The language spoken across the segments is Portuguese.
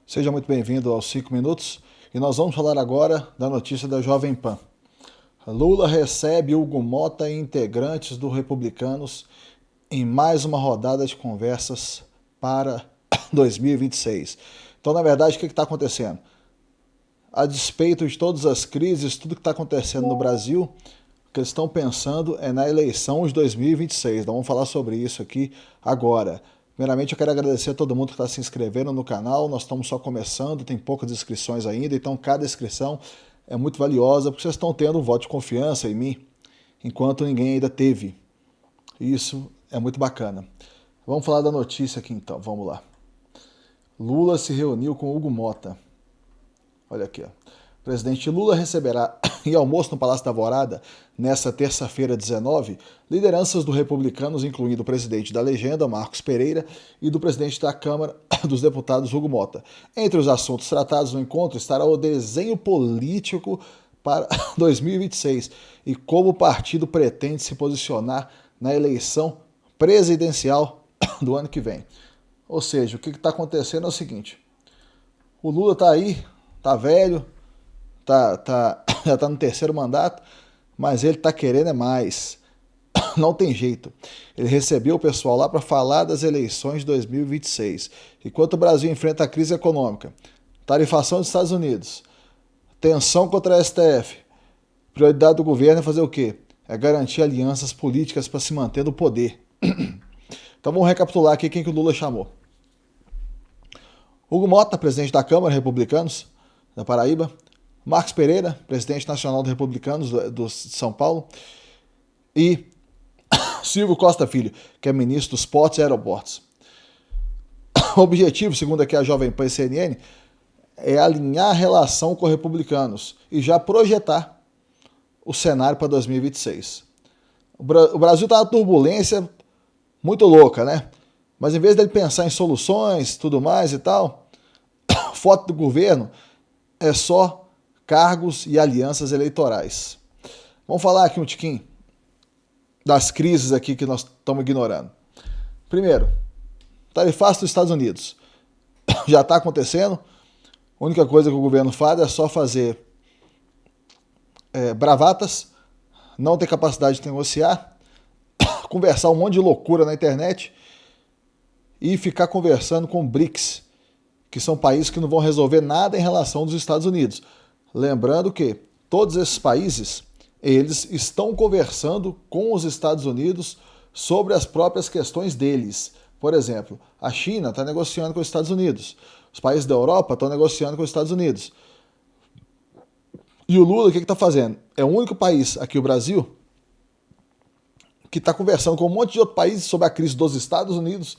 Seja muito bem-vindo aos 5 minutos e nós vamos falar agora da notícia da Jovem Pan. Lula recebe Hugo Mota e integrantes do Republicanos em mais uma rodada de conversas para 2026. Então, na verdade, o que está acontecendo? A despeito de todas as crises, tudo que está acontecendo no Brasil, o que eles estão pensando é na eleição de 2026. Então, vamos falar sobre isso aqui agora. Primeiramente, eu quero agradecer a todo mundo que está se inscrevendo no canal. Nós estamos só começando, tem poucas inscrições ainda, então cada inscrição é muito valiosa, porque vocês estão tendo um voto de confiança em mim, enquanto ninguém ainda teve. Isso é muito bacana. Vamos falar da notícia aqui então, vamos lá. Lula se reuniu com Hugo Mota. Olha aqui, ó. O presidente Lula receberá em almoço no Palácio da Alvorada, nesta terça-feira 19, lideranças do Republicanos, incluindo o presidente da Legenda, Marcos Pereira, e do presidente da Câmara dos Deputados, Hugo Mota. Entre os assuntos tratados no encontro estará o desenho político para 2026 e como o partido pretende se posicionar na eleição presidencial do ano que vem. Ou seja, o que está acontecendo é o seguinte: o Lula está aí, está velho, já está no terceiro mandato, mas ele está querendo é mais. Não tem jeito. Ele recebeu o pessoal lá para falar das eleições de 2026. Enquanto o Brasil enfrenta a crise econômica, tarifação dos Estados Unidos, tensão contra a STF, prioridade do governo é fazer o quê? É garantir alianças políticas para se manter no poder. Então vamos recapitular aqui quem que o Lula chamou. Hugo Mota, presidente da Câmara, Republicanos, da Paraíba. Marcos Pereira, presidente nacional dos Republicanos de São Paulo. E Silvio Costa Filho, que é ministro dos Portos e Aeroportos. O objetivo, segundo aqui a Jovem Pan e CNN, é alinhar a relação com os republicanos e já projetar o cenário para 2026. O Brasil está numa turbulência muito louca, né? Mas em vez dele pensar em soluções, tudo mais e tal, foto do governo é só cargos e alianças eleitorais. Vamos falar aqui um tiquinho das crises aqui que nós estamos ignorando. Primeiro, tarifaço dos Estados Unidos. Já está acontecendo. A única coisa que o governo faz é só fazer bravatas, não ter capacidade de negociar, conversar um monte de loucura na internet e ficar conversando com o BRICS, que são países que não vão resolver nada em relação aos Estados Unidos. Lembrando que todos esses países, eles estão conversando com os Estados Unidos sobre as próprias questões deles. Por exemplo, a China está negociando com os Estados Unidos. Os países da Europa estão negociando com os Estados Unidos. E o Lula, o que está fazendo? É o único país, aqui o Brasil, que está conversando com um monte de outros países sobre a crise dos Estados Unidos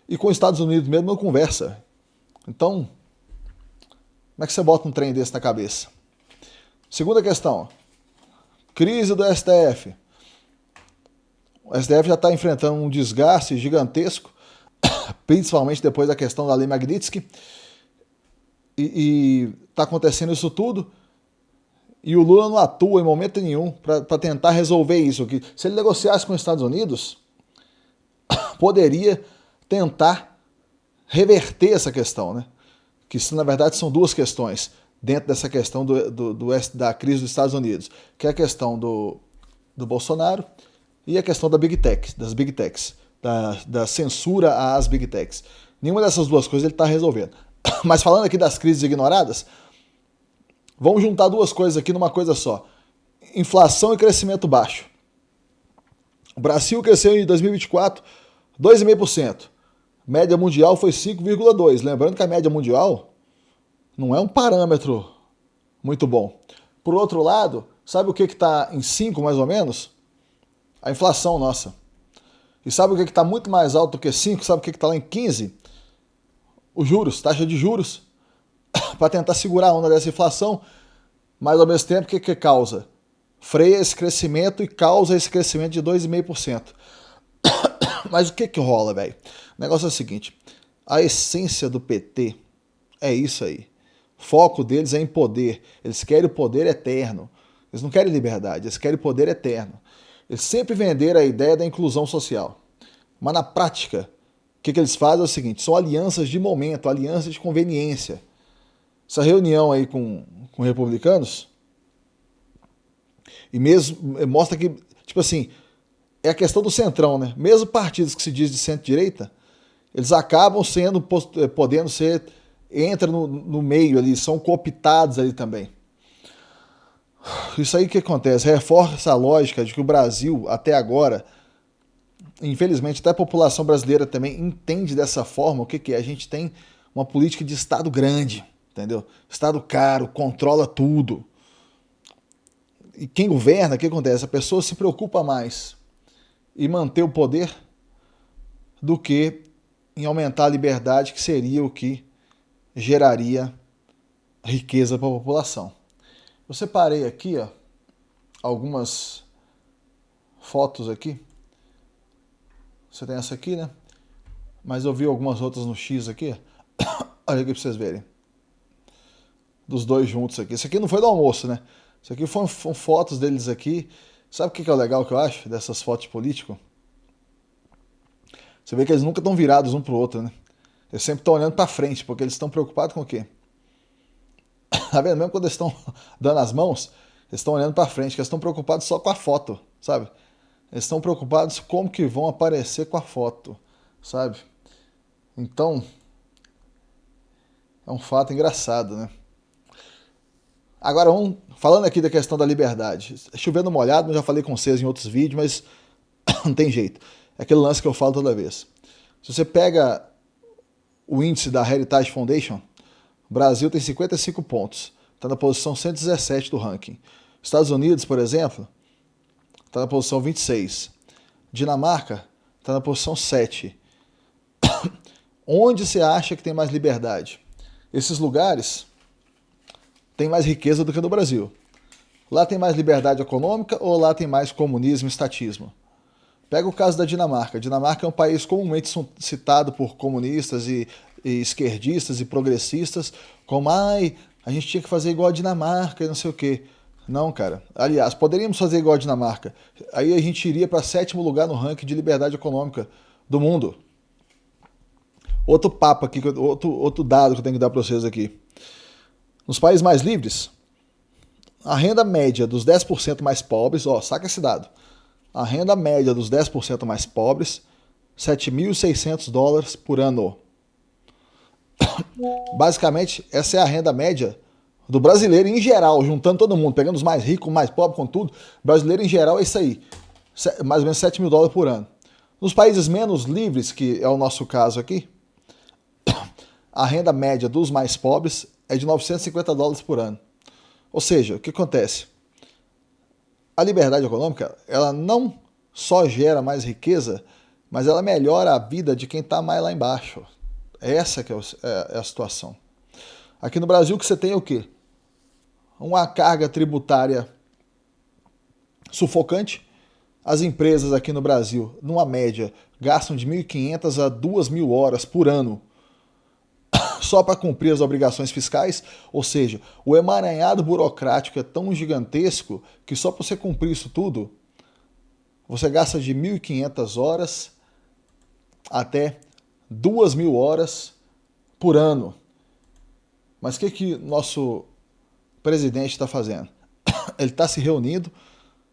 e com os Estados Unidos mesmo não conversa. Então, como é que você bota um trem desse na cabeça? Segunda questão, crise do STF. O STF já está enfrentando um desgaste gigantesco, principalmente depois da questão da Lei Magnitsky, e está acontecendo isso tudo, e o Lula não atua em momento nenhum para tentar resolver isso. Que se ele negociasse com os Estados Unidos, poderia tentar reverter essa questão, né? Que isso, na verdade, são duas questões dentro dessa questão da crise dos Estados Unidos, que é a questão do Bolsonaro e a questão das Big Techs, da censura às Big Techs. Nenhuma dessas duas coisas ele está resolvendo. Mas falando aqui das crises ignoradas, vamos juntar duas coisas aqui numa coisa só. Inflação e crescimento baixo. O Brasil cresceu em 2024 2,5%. Média mundial foi 5,2%. Lembrando que a média mundial não é um parâmetro muito bom. Por outro lado, sabe o que está em 5 mais ou menos? A inflação nossa. E sabe o que está muito mais alto do que 5? Sabe o que está lá em 15? Os juros, taxa de juros. Para tentar segurar a onda dessa inflação, mas ao mesmo tempo o que causa? Freia esse crescimento e causa esse crescimento de 2,5%. Mas o que rola, velho? O negócio é o seguinte, a essência do PT é isso aí. O foco deles é em poder. Eles querem o poder eterno. Eles não querem liberdade, eles querem poder eterno. Eles sempre venderam a ideia da inclusão social. Mas na prática, o que eles fazem é o seguinte, são alianças de momento, alianças de conveniência. essa reunião aí com republicanos, e mesmo mostra que, tipo assim, é a questão do centrão, né? Mesmo partidos que se diz de centro-direita, eles acabam sendo, podendo ser, entra no meio ali, são cooptados ali também. Isso aí que acontece, reforça a lógica de que o Brasil, até agora, infelizmente até a população brasileira também entende dessa forma o que é. A gente tem uma política de Estado grande, entendeu? Estado caro, controla tudo. E quem governa, o que acontece? A pessoa se preocupa mais em manter o poder do que em aumentar a liberdade, que seria o que geraria riqueza para a população. Eu separei aqui, ó, algumas fotos aqui. Você tem essa aqui, né? Mas eu vi algumas outras no X aqui. Olha aqui para vocês verem. Dos dois juntos aqui. Isso aqui não foi do almoço, né? Isso aqui foram fotos deles aqui. Sabe o que é o legal que eu acho dessas fotos de político? Você vê que eles nunca estão virados um pro outro, né? Eles sempre estão olhando para frente, porque eles estão preocupados com o quê? Tá vendo? Mesmo quando eles estão dando as mãos, eles estão olhando para frente, que eles estão preocupados só com a foto, sabe? Eles estão preocupados como que vão aparecer com a foto, sabe? Então, é um fato engraçado, né? Agora, falando aqui da questão da liberdade. Chovendo molhado, eu já falei com vocês em outros vídeos, mas não tem jeito. É aquele lance que eu falo toda vez. Se você pega o índice da Heritage Foundation, o Brasil tem 55 pontos. Está na posição 117 do ranking. Estados Unidos, por exemplo, está na posição 26. Dinamarca está na posição 7. Onde você acha que tem mais liberdade? Esses lugares têm mais riqueza do que no Brasil. Lá tem mais liberdade econômica ou lá tem mais comunismo e estatismo? Pega o caso da Dinamarca. A Dinamarca é um país comumente citado por comunistas e esquerdistas e progressistas como, a gente tinha que fazer igual a Dinamarca e não sei o quê. Não, cara. Aliás, poderíamos fazer igual a Dinamarca. Aí a gente iria para 7º lugar no ranking de liberdade econômica do mundo. Outro papo aqui, outro dado que eu tenho que dar para vocês aqui. Nos países mais livres, a renda média dos 10% mais pobres, saca esse dado. A renda média dos 10% mais pobres, $7.600 por ano. Basicamente, essa é a renda média do brasileiro em geral, juntando todo mundo, pegando os mais ricos, mais pobres, com tudo. Brasileiro em geral é isso aí, mais ou menos $7.000 por ano. Nos países menos livres, que é o nosso caso aqui, a renda média dos mais pobres é de $950 por ano. Ou seja, o que acontece? A liberdade econômica, ela não só gera mais riqueza, mas ela melhora a vida de quem está mais lá embaixo. Essa que é a situação. Aqui no Brasil que você tem é o quê? Uma carga tributária sufocante. As empresas aqui no Brasil, numa média, gastam de 1.500 a 2.000 horas por ano só para cumprir as obrigações fiscais, ou seja, o emaranhado burocrático é tão gigantesco que só para você cumprir isso tudo, você gasta de 1.500 horas até 2.000 horas por ano. Mas o que nosso presidente está fazendo? Ele está se reunindo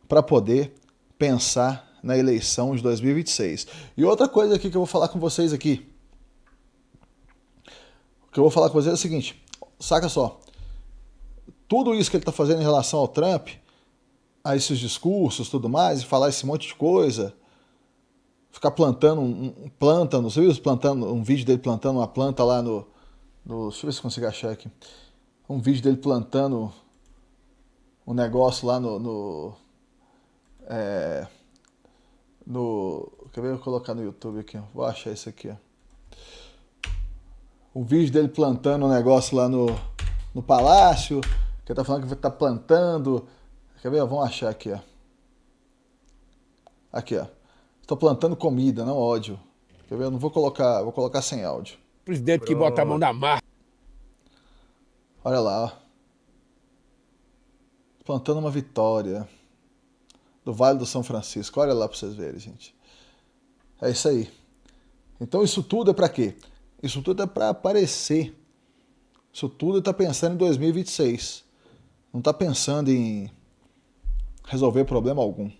para poder pensar na eleição de 2026. E outra coisa aqui que eu vou falar com vocês aqui, o que eu vou falar com vocês é o seguinte, saca só, tudo isso que ele está fazendo em relação ao Trump, a esses discursos, tudo mais, e falar esse monte de coisa, ficar plantando plântano, você viu plantando um vídeo dele plantando uma planta lá no deixa eu ver se eu consigo achar aqui, um vídeo dele plantando um negócio lá quer ver eu colocar no YouTube aqui, vou achar isso aqui, ó. Um vídeo dele plantando um negócio lá no palácio, que ele tá falando que tá plantando. Quer ver? Vamos achar aqui, ó. Aqui, ó. Estou plantando comida, não ódio. Quer ver? Eu não vou colocar sem áudio. Presidente que bota a mão na massa. Olha lá, ó. Plantando uma vitória. Do Vale do São Francisco. Olha lá para vocês verem, gente. É isso aí. Então isso tudo é para quê? Isso tudo é para aparecer Isso tudo ele está pensando em 2026. Não está pensando em resolver problema algum.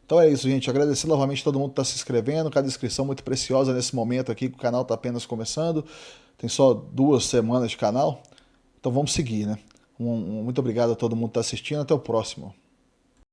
Então é isso, gente. Agradecer novamente a todo mundo que está se inscrevendo. Cada inscrição muito preciosa nesse momento aqui, que o canal está apenas começando. Tem só 2 semanas de canal. Então vamos seguir, né? Muito obrigado a todo mundo que está assistindo. Até o próximo.